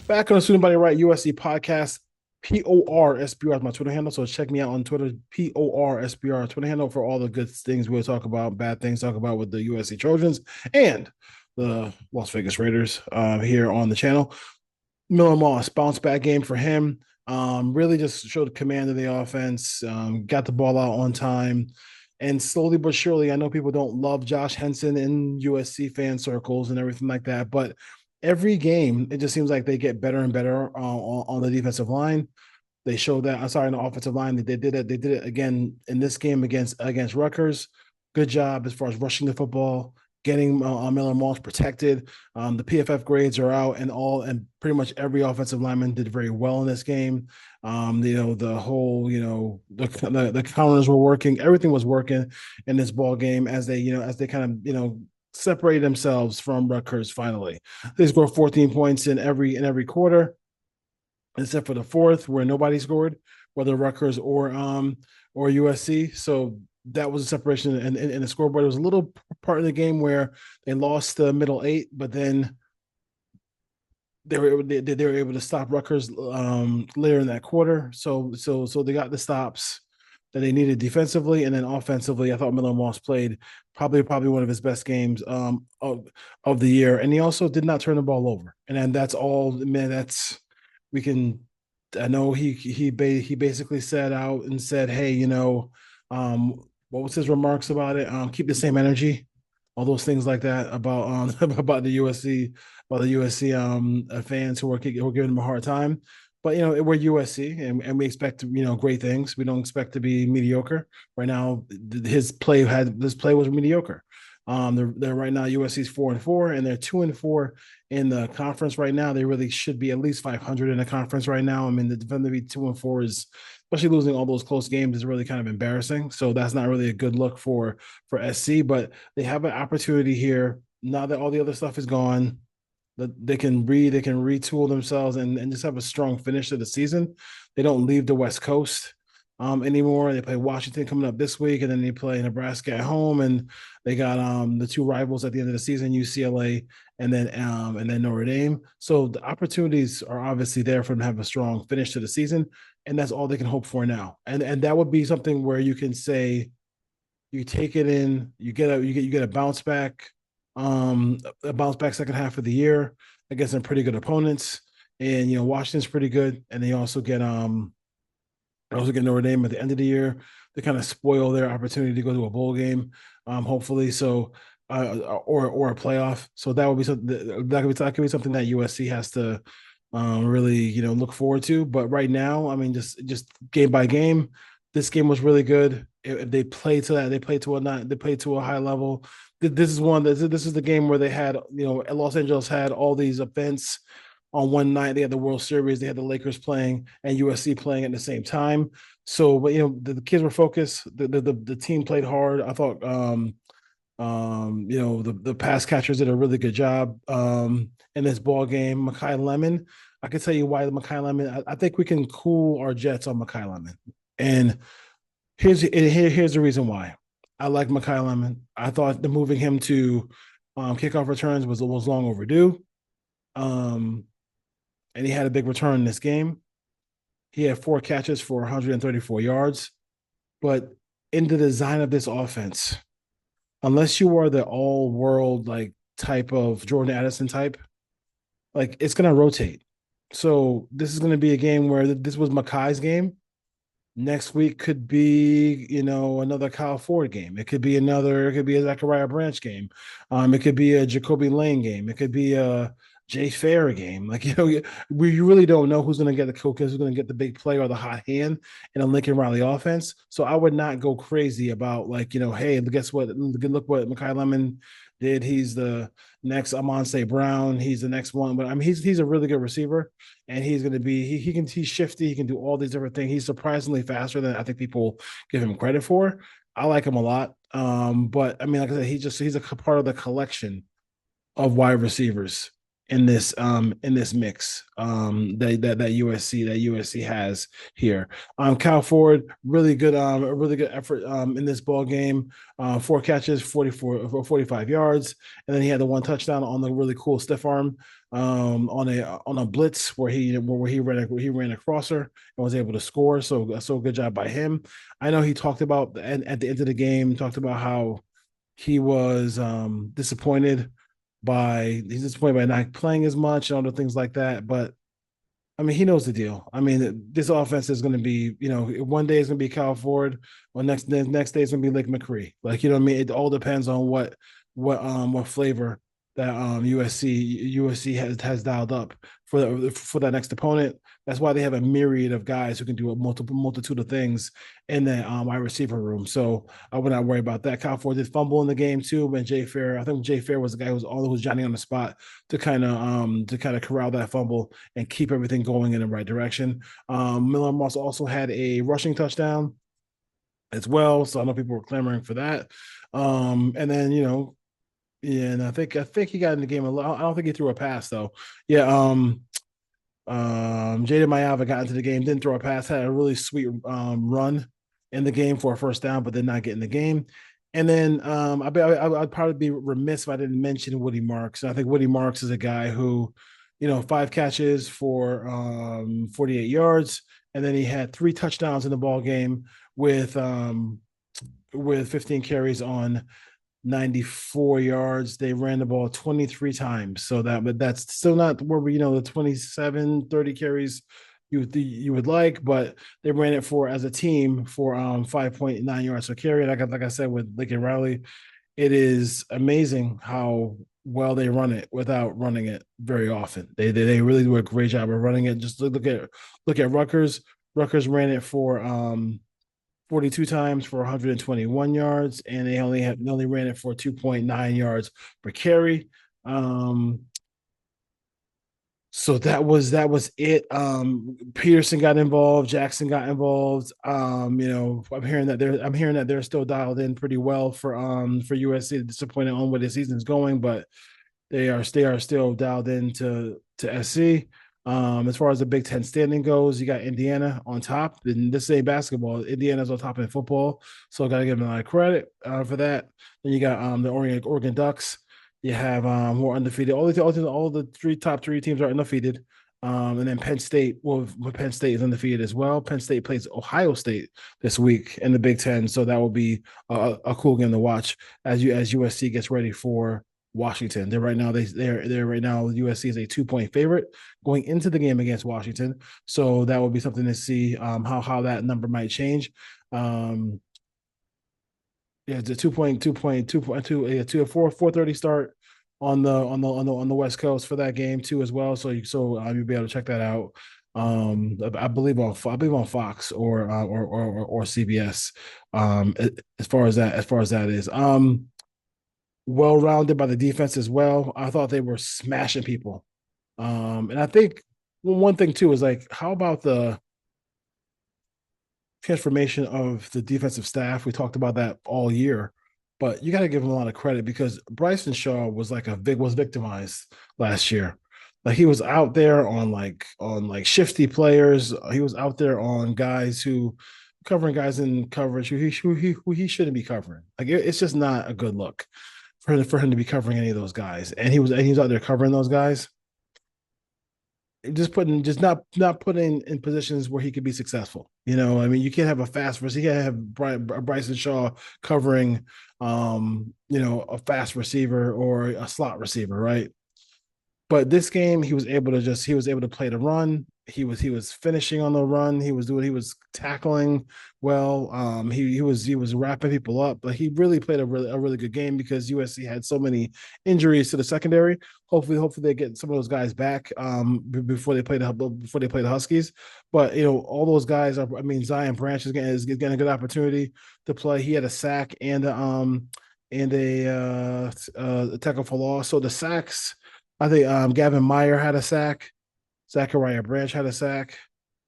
Back on the Student Body Right USC podcast, PORSBR is my Twitter handle. So check me out on Twitter, PORSBR Twitter handle for all the good things we'll talk about, bad things talk about with the USC Trojans and the Las Vegas Raiders here on the channel. Miller Moss, bounce back game for him. Really just showed command of the offense, got the ball out on time. And slowly but surely, I know people don't love Josh Henson in USC fan circles and everything like that, but every game, it just seems like they get better and better on the defensive line. They showed that. I'm sorry, on the offensive line, they did it. They did it again in this game against Rutgers. Good job as far as rushing the football, getting Miller Moss protected. The PFF grades are out, and pretty much every offensive lineman did very well in this game. The whole, the counters were working. Everything was working in this ball game as they kind of separated themselves from Rutgers. Finally, they scored 14 points in every quarter, except for the fourth where nobody scored, whether Rutgers or USC. So that was a separation in the scoreboard. It was a little part of the game where they lost the middle eight, but then they were able to stop Rutgers later in that quarter. So they got the stops that they needed defensively, and then offensively, I thought Miller Moss played probably one of his best games of the year, and he also did not turn the ball over. And then that's all, man. That's we can. I know he basically said out and said, hey, what was his remarks about it? Keep the same energy, all those things like that about about the USC fans who are giving him a hard time. But we're USC and we expect great things. We don't expect to be mediocre. Right now, his play was mediocre. They're right now USC's 4-4, and they're 2-4 in the conference right now. They really should be at least 500 in the conference right now. I mean, the defender to be 2-4 is, especially losing all those close games, is really kind of embarrassing. So that's not really a good look for SC. But they have an opportunity here now that all the other stuff is gone. That they can retool themselves and just have a strong finish to the season. They don't leave the West Coast anymore. They play Washington coming up this week, and then they play Nebraska at home, and they got the two rivals at the end of the season, UCLA and then Notre Dame. So the opportunities are obviously there for them to have a strong finish to the season, and that's all they can hope for now. And that would be something where you can say you take it in, you get a bounce back, second half of the year against some pretty good opponents. And Washington's pretty good, and they also get Notre Dame at the end of the year to kind of spoil their opportunity to go to a bowl game, hopefully. So, or a playoff. So that would be something that could be something that USC has to really look forward to. But right now, I mean, just game by game, this game was really good. If they play to that, they play to a high level. This is the game where they had Los Angeles had all these events on one night. They had the World Series, they had the Lakers playing and USC playing at the same time. So, but the kids were focused. The team played hard. I thought the pass catchers did a really good job in this ball game. Makai Lemon, I can tell you why Makai Lemon. I think we can cool our jets on Makai Lemon, and here's the reason why. I like Makai Lemon. I thought the moving him to kickoff returns was long overdue. And he had a big return in this game. He had 4 catches for 134 yards. But in the design of this offense, unless you are the all-world like type of Jordan Addison type, like it's gonna rotate. So this is gonna be a game where this was Makai's game. Next week could be, another Kyle Ford game. It could be a Zachariah Branch game. It could be a Jacoby Lane game. It could be a Jay Fair game. Like, you really don't know who's going to get the coach, who's going to get the big play or the hot hand in a Lincoln Riley offense. So I would not go crazy about hey, guess what? Look what Makai Lemon did. He's the next Amon-Ra Brown. He's the next one. But I mean, he's a really good receiver, and he's going to be he's shifty. He can do all these different things. He's surprisingly faster than I think people give him credit for. I like him a lot. But I mean, like I said, he's a part of the collection of wide receivers in this mix that USC has here. Kyle Ford, really good a really good effort in this ball game. 4 catches, 45 yards, and then he had the one touchdown on the really cool stiff arm on a blitz where he ran a crosser and was able to score. So good job by him. I know he talked about at the end of the game, talked about how he was disappointed by not playing as much and other things like that. But I mean, he knows the deal. I mean, this offense is going to be, one day it's going to be Kyle Ford, or the next day it's going to be Lake McCree. Like, you know what I mean? It all depends on what flavor that USC has dialed up for that next opponent. That's why they have a myriad of guys who can do a multitude of things in the wide receiver room. So I would not worry about that. Kyle Ford did fumble in the game too, but I think Jay Fair was the guy who was Johnny on the spot to kind of corral that fumble and keep everything going in the right direction. Miller Moss also had a rushing touchdown as well, so I know people were clamoring for that. And then yeah, and I think he got in the game a lot. I don't think he threw a pass though. Yeah, Jaden Mayava got into the game, didn't throw a pass, had a really sweet run in the game for a first down, but did not get in the game. And then I'd probably be remiss if I didn't mention Woody Marks. I think Woody Marks is a guy who, 5 catches for 48 yards, and then he had 3 touchdowns in the ball game with 15 carries on 94 yards. They ran the ball 23 times. But that's still not where the 27, 30 carries you would like, but they ran it as a team for 5.9 yards per carry. Like I said with Lincoln Riley, it is amazing how well they run it without running it very often. They really do a great job of running it. Just look at Rutgers. Rutgers ran it for 42 times for 121 yards, and they only ran it for 2.9 yards per carry. So that was it. Peterson got involved, Jackson got involved. I'm hearing that they're still dialed in pretty well for USC. Disappointed on where the season's going, but they are still dialed into SC. As far as the Big Ten standing goes, you got Indiana on top. And this ain't basketball. Indiana's on top in football, so I got to give them a lot of credit for that. Then you got the Oregon Ducks. You have who are undefeated. All the top three teams are undefeated. And then Penn State, Penn State is undefeated as well. Penn State plays Ohio State this week in the Big Ten, so that will be a cool game to watch as USC gets ready for Washington. They're right now USC is a 2-point favorite going into the game against Washington. So that will be something to see how that number might change. It's a 4:30 start on the West Coast for that game too as well. So you'll be able to check that out. I believe on Fox or CBS. As far as that is. Well rounded by the defense as well. I thought they were smashing people. And I think one thing too is like, how about the transformation of the defensive staff? We talked about that all year, but you got to give him a lot of credit because Bryson Shaw was victimized last year. Like he was out there on shifty players. He was out there on guys who covering guys in coverage who he shouldn't be covering. Like it's just not a good look for him to be covering any of those guys. And he was out there covering those guys. Just not putting in positions where he could be successful. I mean, you can't have a fast receiver. You can't have Bryson Shaw covering, a fast receiver or a slot receiver, right? But this game, he was able to play the run. He was finishing on the run. He was tackling well. He was wrapping people up. But he really played a really good game because USC had so many injuries to the secondary. Hopefully they get some of those guys back before they play the Huskies. But all those guys are. I mean, Zion Branch is getting a good opportunity to play. He had a sack and a tackle for loss. So the sacks. I think Gavin Meyer had a sack. Zachariah Branch had a sack.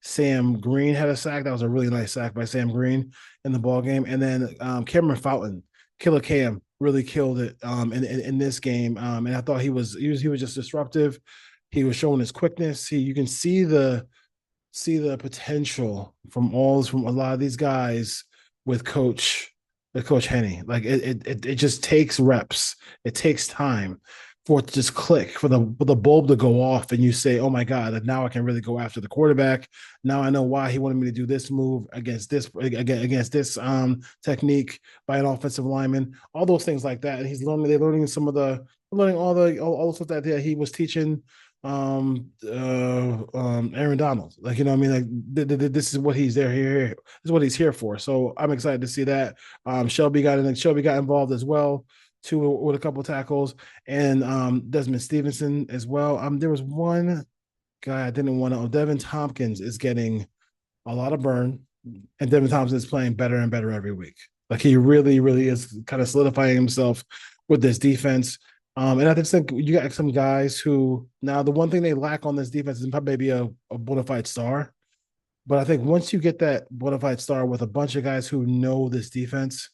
Sam Green had a sack. That was a really nice sack by Sam Green in the ball game. And then Cameron Fountain, Killer Cam, really killed it in this game. And I thought he was just disruptive. He was showing his quickness. You can see the potential from a lot of these guys with Coach Henny. Like it just takes reps. It takes time for it to just click, for the bulb to go off, and you say, "Oh my God, now I can really go after the quarterback. Now I know why he wanted me to do this move against this technique by an offensive lineman." All those things like that. And they're learning learning all the stuff that he was teaching Aaron Donald. Like, you know what I mean? Like this is what he's here. This is what he's here for. So I'm excited to see that. Shelby got involved as well, too, with a couple tackles, and Desmond Stevenson as well. There was one guy I didn't want to. Devin Tompkins is getting a lot of burn, and Devin Thompson is playing better and better every week. Like, he really, really is kind of solidifying himself with this defense. And I just think you got some guys who, now the one thing they lack on this defense is probably maybe a bona fide star. But I think once you get that bona fide star with a bunch of guys who know this defense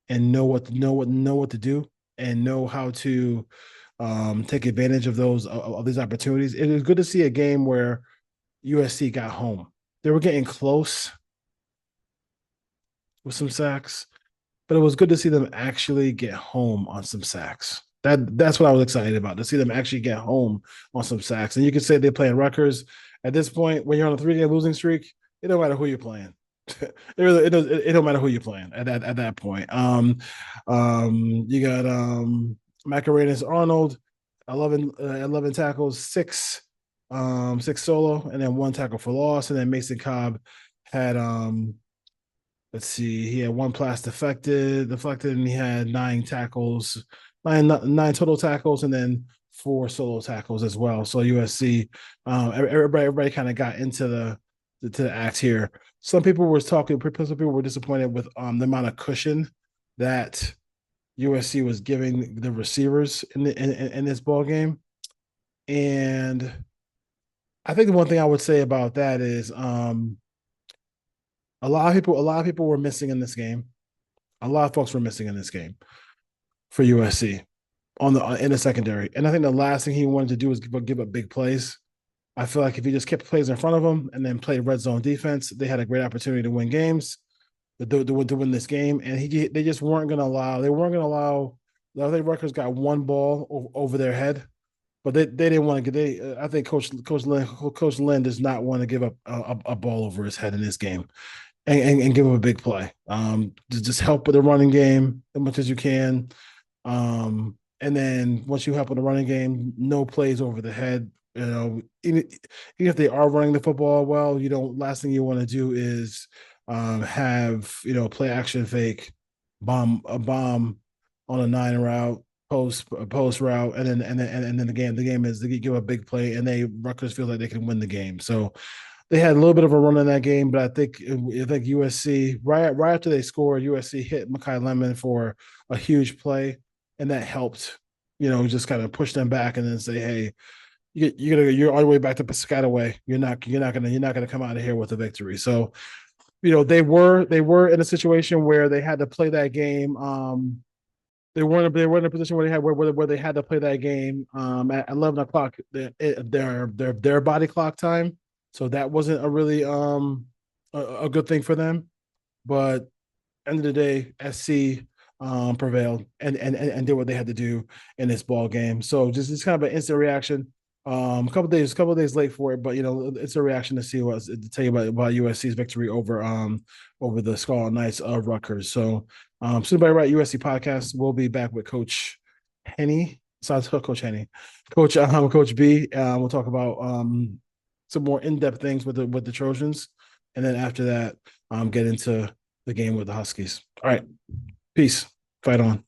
and know what to do and know how to take advantage of these opportunities, it is good to see a game where USC got home. They were getting close with some sacks, but it was good to see them actually get home on some sacks. That's what I was excited about, to see them actually get home on some sacks. And you could say they're playing Rutgers. At this point, when you're on a 3-game losing streak, it don't matter who you're playing. It don't matter who you're playing at that point. You got Macarena Arnold, 11 tackles, six solo, and then one tackle for loss. And then Mason Cobb had let's see, he had one pass deflected, and he had nine total tackles, and then 4 solo tackles as well. So USC, everybody kind of got into the act here. Some people were disappointed with the amount of cushion that USC was giving the receivers in this ball game. And I think the one thing I would say about that is a lot of people were missing in this game. A lot of folks were missing in this game for USC in the secondary. And I think the last thing he wanted to do was give up big plays. I feel like if he just kept plays in front of him and then played red zone defense, they had a great opportunity to win games, to win this game. And they just weren't going to allow. They weren't going to allow. I think Rutgers got one ball over their head, but they didn't want to get. I think Coach Lynn does not want to give up a ball over his head in this game. And give him a big play. Just help with the running game as much as you can. And then once you help with the running game, no plays over the head. You know, even if they are running the football well, last thing you want to do is have play action fake, a bomb on a 9 route, post route, and then the game is they give a big play, and Rutgers feel like they can win the game. So they had a little bit of a run in that game, but I think USC, right after they scored, USC hit Mekhi Lemon for a huge play, and that helped, just kind of push them back and then say, hey, you're all the way back to Piscataway. You're not gonna come out of here with a victory. So, they were in a situation where they had to play that game. They weren't in a position where they had to play that game at 11 o'clock, their body clock time. So that wasn't a really a good thing for them. But end of the day, SC prevailed and did what they had to do in this ball game. So just kind of an instant reaction. A couple days late for it, but it's a reaction to tell you about USC's victory over the Scarlet Knights of Rutgers. So soon by right, USC podcast. We'll be back with Coach Henny. Coach B. We'll talk about some more in-depth things with the Trojans, and then after that, get into the game with the Huskies. All right, peace. Fight on.